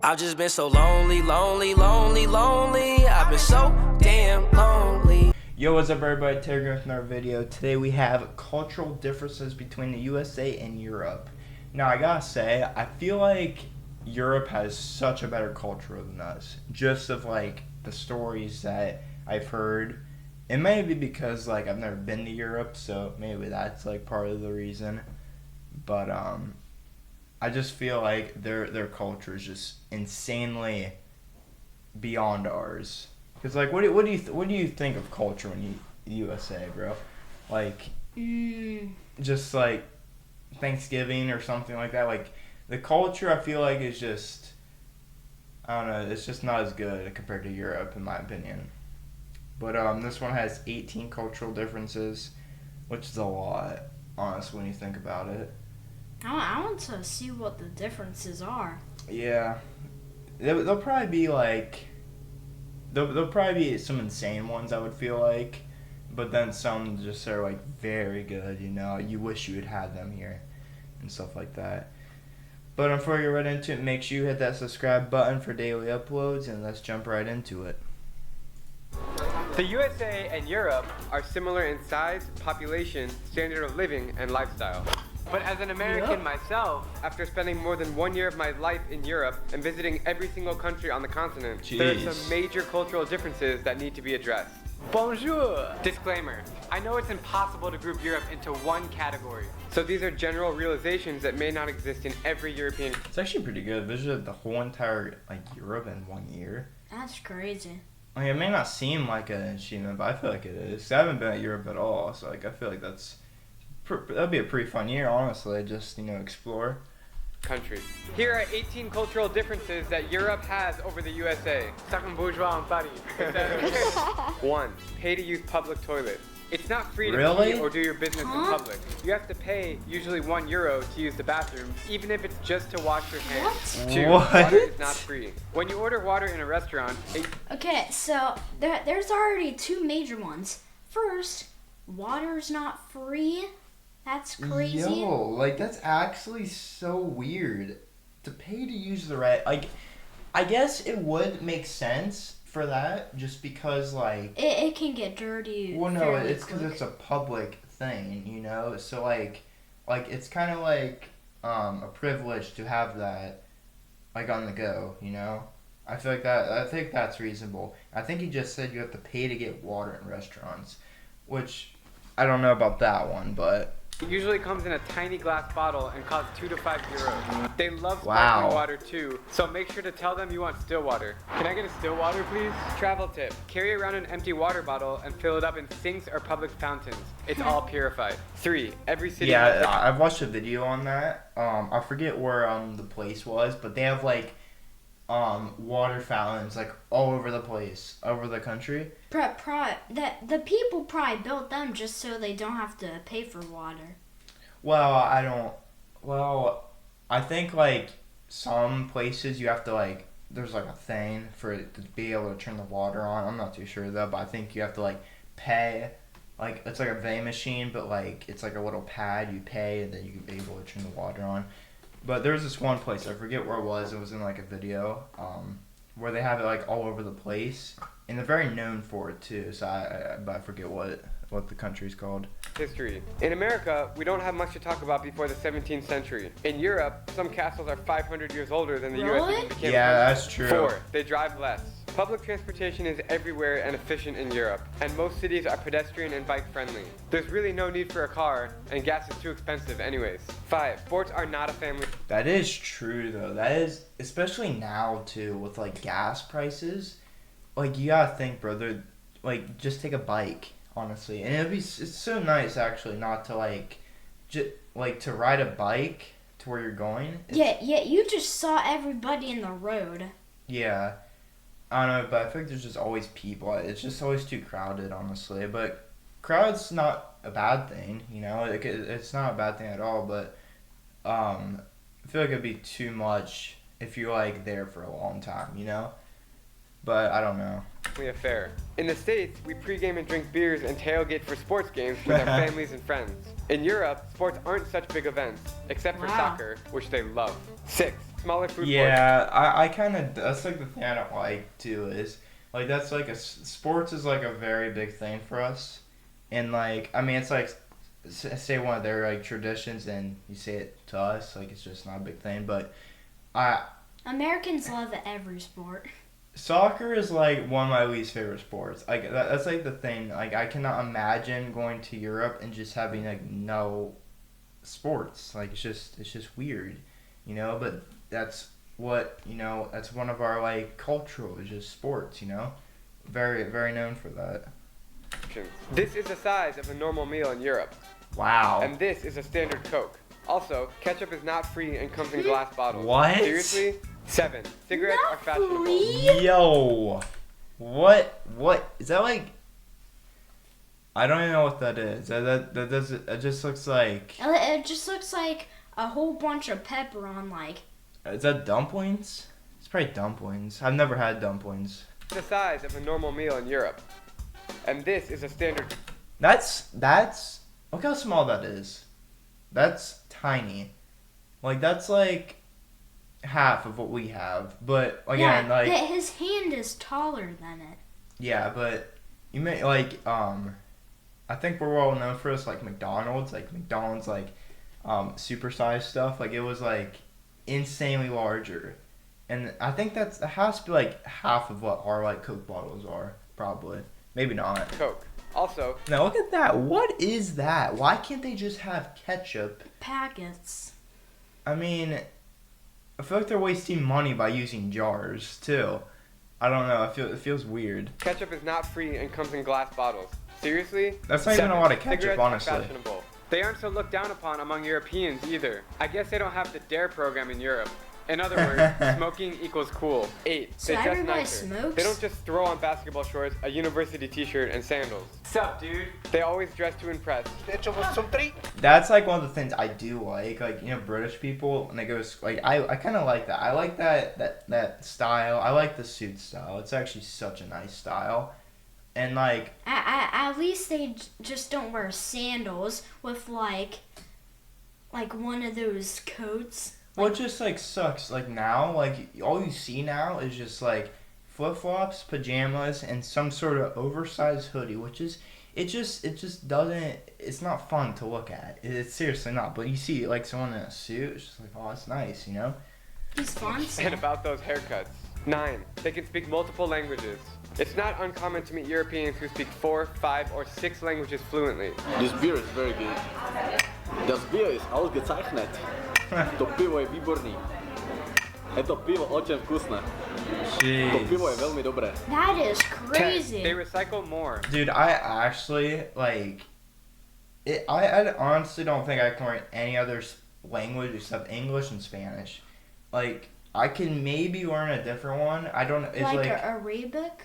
I've just been so lonely, lonely, lonely, lonely. I've been so damn lonely. Yo, what's up everybody, Terry with another video. Today we have cultural differences between the USA and Europe. Now I gotta say, I feel like Europe has such a better culture than us. Just of like the stories that I've heard. It may be because like I've never been to Europe, so maybe that's like part of the reason. But I just feel like their culture is just insanely beyond ours. Cause like, what do you think of culture when you USA, bro? Like, just like Thanksgiving or something like that. Like the culture, I feel like is just, I don't know, it's just not as good compared to Europe, in my opinion. But this one has 18 cultural differences, which is a lot, honestly, when you think about it. I want to see what the differences are. Yeah, they'll probably be like. There'll probably be some insane ones, I would feel like, but then some just are like very good, you know. You wish you had had them here and stuff like that. But before you get right into it, make sure you hit that subscribe button for daily uploads, and let's jump right into it. The USA and Europe are similar in size, population, standard of living, and lifestyle. But as an American myself, after spending more than 1 year of my life in Europe and visiting every single country on the continent, there are some major cultural differences that need to be addressed. Bonjour! Disclaimer. I know it's impossible to group Europe into one category. So these are general realizations that may not exist in every European. It's actually pretty good. Visited the whole entire like Europe in 1 year. That's crazy. Like, it may not seem like an achievement, but I feel like it is. I haven't been at Europe at all, so like I feel like that'd be a pretty fun year, honestly. Just, you know, explore. Country. Here are 18 cultural differences that Europe has over the USA. Second bourgeois in Paris. 1. Pay to use public toilets. It's not free to pee or do your business in public. You have to pay usually €1 to use the bathroom, even if it's just to wash your hands. What? 2. Water is not free. When you order water in a restaurant, Okay, so there's already two major ones. First, water's not free. That's crazy. Yo, like that's actually so weird. To pay to use the right, like, I guess it would make sense for that, just because like it can get dirty. Well, no, it's because quick. it's a public thing, you know. So like it's kind of like a privilege to have that, like on the go, you know. I feel like that. I think that's reasonable. I think he just said you have to pay to get water in restaurants, which I don't know about that one, but. it usually comes in a tiny glass bottle and costs €2 to €5. They love sparkling water too, so make sure to tell them you want still water. Can I get a still water, please? Travel tip. Carry around an empty water bottle and fill it up in sinks or public fountains. It's all purified. 3. Every city has I've watched a video on that. I forget where the place was, but they have like water fountains like all over the place, over the country. The people probably built them just so they don't have to pay for water. Well, I think like some places you have to like, there's like a thing for it to be able to turn the water on. I'm not too sure though, but I think you have to like pay, like it's like a vending machine, but like it's like a little pad you pay and then you can be able to turn the water on. But there's this one place, I forget where it was in like a video, where they have it like all over the place, and they're very known for it too, so but I forget what the country's called. History. In America, we don't have much to talk about before the 17th century. In Europe, some castles are 500 years older than the US even became. Yeah, that's true. 4. They drive less. Public transportation is everywhere and efficient in Europe, and most cities are pedestrian and bike friendly. There's really no need for a car, and gas is too expensive anyways. 5. Sports are not a family. That is true though. That is, especially now too, with like gas prices. Like you gotta think, brother. Like just take a bike, honestly, and it's so nice actually not to like, to ride a bike to where you're going. Yeah. You just saw everybody in the road. Yeah. I don't know, but I feel like there's just always people. It's just always too crowded, honestly. But crowd's not a bad thing, you know. It's not a bad thing at all. But I feel like it'd be too much if you're like there for a long time, you know. But I don't know. Affair. In the States, we pregame and drink beers and tailgate for sports games with our families and friends. In Europe, sports aren't such big events, except for soccer, which they love. 6. smaller food portions. Yeah, I kind of, that's like the thing I don't like too is, like that's like sports is like a very big thing for us. And like, I mean, it's like, say one of their like traditions and you say it to us, like it's just not a big thing. But Americans love every sport. soccer is like one of my least favorite sports. Like that's like the thing. Like I cannot imagine going to Europe and just having like no sports. Like it's just weird, you know. But that's what, you know. That's one of our like cultural is just sports, you know. Very very known for that. This is the size of a normal meal in Europe. Wow. And this is a standard Coke. Also, ketchup is not free and comes in glass bottles. What? Seriously? 7. Cigarettes are Not fashionable. free? Yo, what is that like? I don't even know what that is. That does it just looks like. It just looks like a whole bunch of pepper on like. Is that dumplings? It's probably dumplings. I've never had dumplings. The size of a normal meal in Europe. And this is a standard. That's look how small that is. That's tiny. Like that's like half of what we have. But again, yeah, like his hand is taller than it. yeah, but you may like I think we're well known for this like McDonald's like supersized stuff. Like it was like insanely larger. And I think that has to be like half of what our like Coke bottles are, probably. Maybe not. Coke. Also, Now look at that. What is that? Why can't they just have ketchup? Packets. I mean, I feel like they're wasting money by using jars too. I don't know. It feels weird. ketchup is not free and comes in glass bottles. Seriously? That's not even 7. a lot of ketchup, Cigarettes are honestly. fashionable. They aren't so looked down upon among Europeans either. I guess they don't have the DARE program in Europe. In other words, smoking equals cool. 8. So They dress everybody nicer. smokes? They don't just throw on basketball shorts, a university t-shirt, and sandals. Sup, dude? They always dress to impress. That's like one of the things I do like you know, British people, and they go like I kind of like that. I like that style. I like the suit style. It's actually such a nice style, and like At least they just don't wear sandals with like one of those coats. what just like sucks like now like all you see now is just like flip flops, pajamas, and some sort of oversized hoodie, which is it just doesn't. It's not fun to look at. It's seriously not. But you see like someone in a suit, it's just like, oh, it's nice, you know. He's fancy. And about those haircuts. 9. They can speak multiple languages. It's not uncommon to meet Europeans who speak 4, 5, or 6 languages fluently. This beer is very good. Das Bier ist ausgezeichnet. To pivo je výborný. Je to pivo очень вкусно. To pivo je Jeez. veľmi dobré. That is 10. crazy. They recycle more. Dude, I actually like it. I honestly don't think I can learn any other language except English and Spanish. Like I can maybe learn a different one. I don't. It's like like Arabic.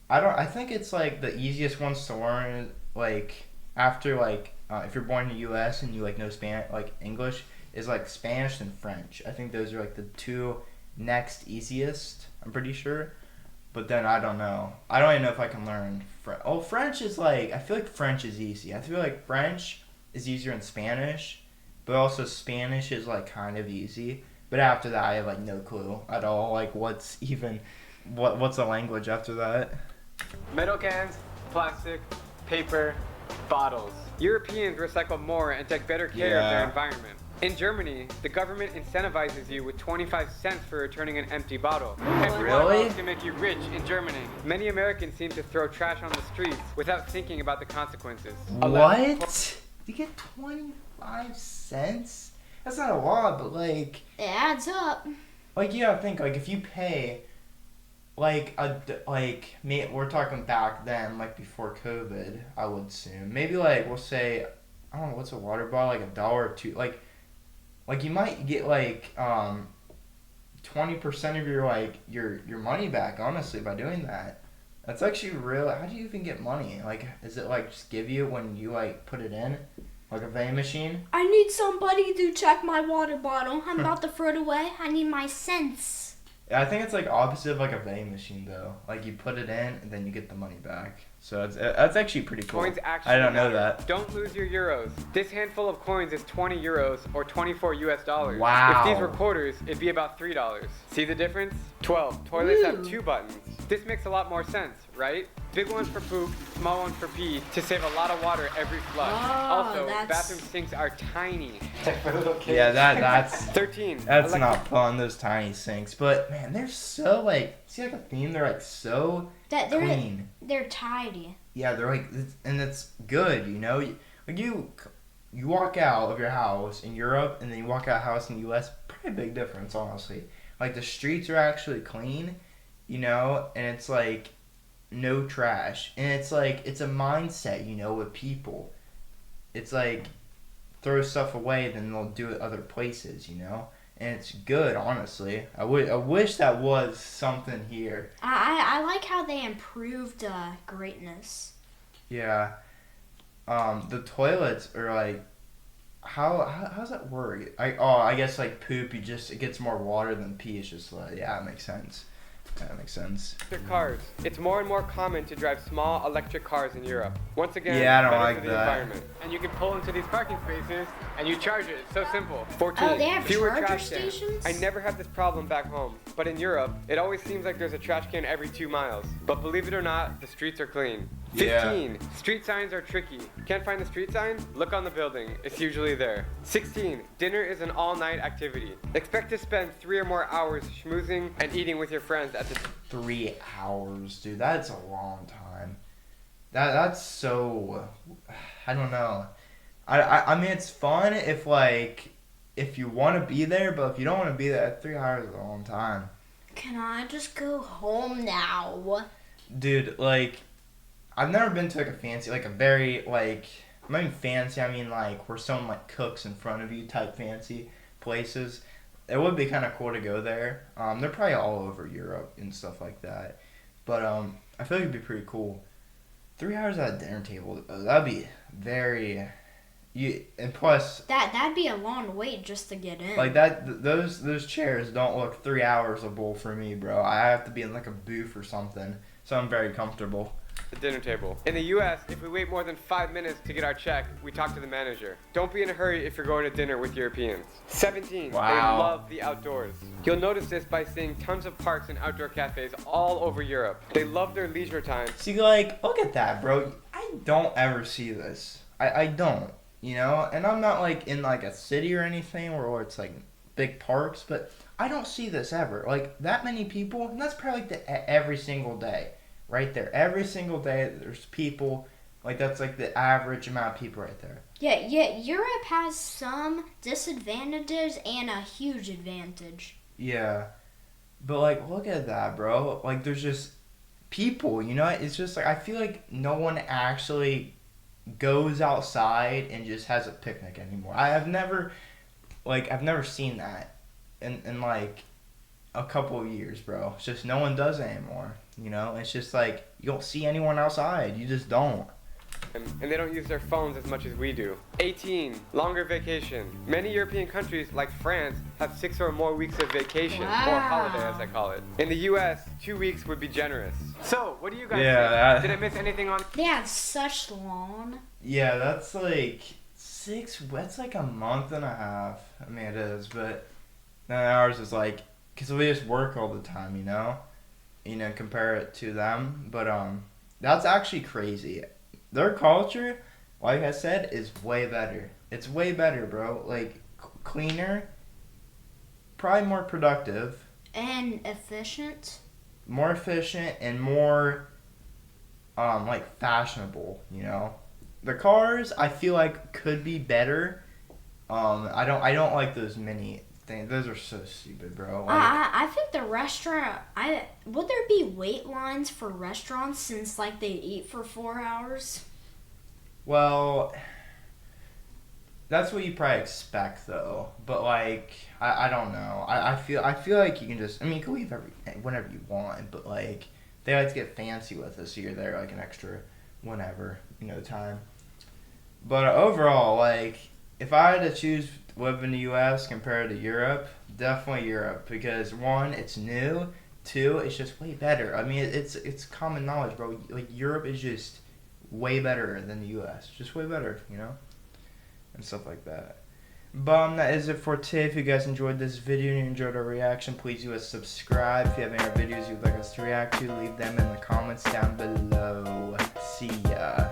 I think it's like the easiest ones to learn. Like after like if you're born in the U.S. and you like know Spanish, like English is like Spanish and French. I think those are like the two next easiest. I'm pretty sure. But then I don't know. I don't even know if I can learn French. Oh, French is like, I feel like French is easy. I feel like French is easier than Spanish, but also Spanish is like kind of easy. But after that, I have like no clue at all. Like what's a language after that? Metal cans, plastic, paper, bottles. Europeans recycle more and take better care of their Yeah. environment. In Germany, the government incentivizes you with 25 cents for returning an empty bottle. Empty water Really? bottles can make you rich in Germany. Many Americans seem to throw trash on the streets without thinking about the consequences. 11. What? You get 25 cents? That's not a lot, but like It adds up. you gotta think like if you pay like we're talking back then, like before COVID, I would assume maybe like we'll say I don't know what's a water bottle, like $1 or $2, like you might get like 20% of your like your money back, honestly, by doing that. That's actually real. How do you even get money? Like, is it like just give you when you like put it in, like a vending machine? I need somebody to check my water bottle. I'm about to throw it away. I need my cents. I think it's like opposite of like a vending machine though. Like you put it in and then you get the money back. So that's actually pretty cool. Coins actually I don't know matter. that. Don't lose your euros. This handful of coins is 20 euros or 24 US dollars. Wow. If these were quarters, it'd be about $3. See the difference? 12. Toilets have 2 buttons. This makes a lot more sense, right? Big ones for poop, small ones for pee, to save a lot of water every flush. Oh, Also, that's- bathroom sinks are tiny. Yeah, that's 13. that's not fun. Those tiny sinks, but man, they're so like see like a theme. They're like so That clean. they're tidy. Yeah, they're like, and it's good. You know, like you walk out of your house in Europe, and then you walk out of house in the U.S. Pretty big difference, honestly. Like the streets are actually clean, you know, and it's like no trash, and it's like it's a mindset, you know, with people. It's like throw stuff away, then they'll do it other places, you know, and it's good, honestly. I wish that was something here. I like how they improved greatness. Yeah. The toilets are like, how's that work? I guess like poop, it gets more water than pee. It's just like, yeah, it makes sense. That makes sense. Electric cars. It's more and more common to drive small electric cars in Europe. Once again, Yeah, I don't better like for the that. environment. And you can pull into these parking spaces and you charge it. It's so simple. 14. Oh, they have Fewer charger trash cans. stations? I never have this problem back home, but in Europe, it always seems like there's a trash can every 2 miles. But believe it or not, the streets are clean. 15. Yeah. Street signs are tricky. Can't find the street sign? Look on the building. It's usually there. 16. Dinner is an all-night activity. Expect to spend 3 or more hours schmoozing and eating with your friends at the 3 hours, dude. That's a long time. That's so. I don't know. I mean, it's fun if you want to be there, but if you don't want to be there, 3 hours is a long time. Can I just go home now? Dude, like, I've never been to like a fancy, like a very like, I mean fancy. I mean like where someone like cooks in front of you type fancy places. It would be kind of cool to go there. They're probably all over Europe and stuff like that. But I feel like it'd be pretty cool. 3 hours at a dinner table, that'd be very. And plus, That'd be a long wait just to get in. like that, those chairs don't look 3 hoursable for me, bro. I have to be in like a booth or something, so I'm very comfortable. the dinner table. In the US, if we wait more than 5 minutes to get our check, we talk to the manager. Don't be in a hurry if you're going to dinner with Europeans. 17. Wow. They love the outdoors. You'll notice this by seeing tons of parks and outdoor cafes all over Europe. They love their leisure time. See, like, look at that, bro. I don't ever see this. I don't, you know? And I'm not, like, in, like, a city or anything where it's, like, big parks, but I don't see this ever. Like, that many people, and that's probably, like, every single day. Right there. Every single day, there's people. Like, that's, like, the average amount of people right there. Yeah, Europe has some disadvantages and a huge advantage. Yeah. But, like, look at that, bro. Like, there's just people, you know? It's just, like, I feel like no one actually goes outside and just has a picnic anymore. I've never seen that in like, a couple of years, bro. It's just no one does it anymore, you know? It's just, like, you don't see anyone outside. You just don't. And they don't use their phones as much as we do. 18. Longer vacation. Many European countries, like France, have 6 or more weeks of vacation, or holiday as I call it. In the US, 2 weeks would be generous. So, what do you guys think? Did I miss anything on? They have such lawn. Yeah, that's like that's like a month and a half. I mean, it is, but then ours is like, because we just work all the time, you know, compare it to them. But that's actually crazy. Their culture, like I said, is way better. It's way better, bro. Like, cleaner, probably more productive. And efficient. More efficient and more, like, fashionable, you know? The cars, I feel like, could be better. I don't like those mini things. Those are so stupid, bro. Like, I think the restaurant. Would there be wait lines for restaurants since like they eat for 4 hours? well, that's what you probably expect, though. But like, I don't know. I feel like you can just. I mean, you can leave whenever you want, but like, they like to get fancy with it, so you're there like an extra whenever time. But overall, like, if I had to choose to live in the U.S. compared to Europe, definitely Europe. Because, one, it's new. too, it's just way better. I mean, it's common knowledge, bro. Like, Europe is just way better than the U.S. Just way better, you know? And stuff like that. But that is it for today. If you guys enjoyed this video and you enjoyed our reaction, please do subscribe. If you have any other videos you'd like us to react to, leave them in the comments down below. See ya.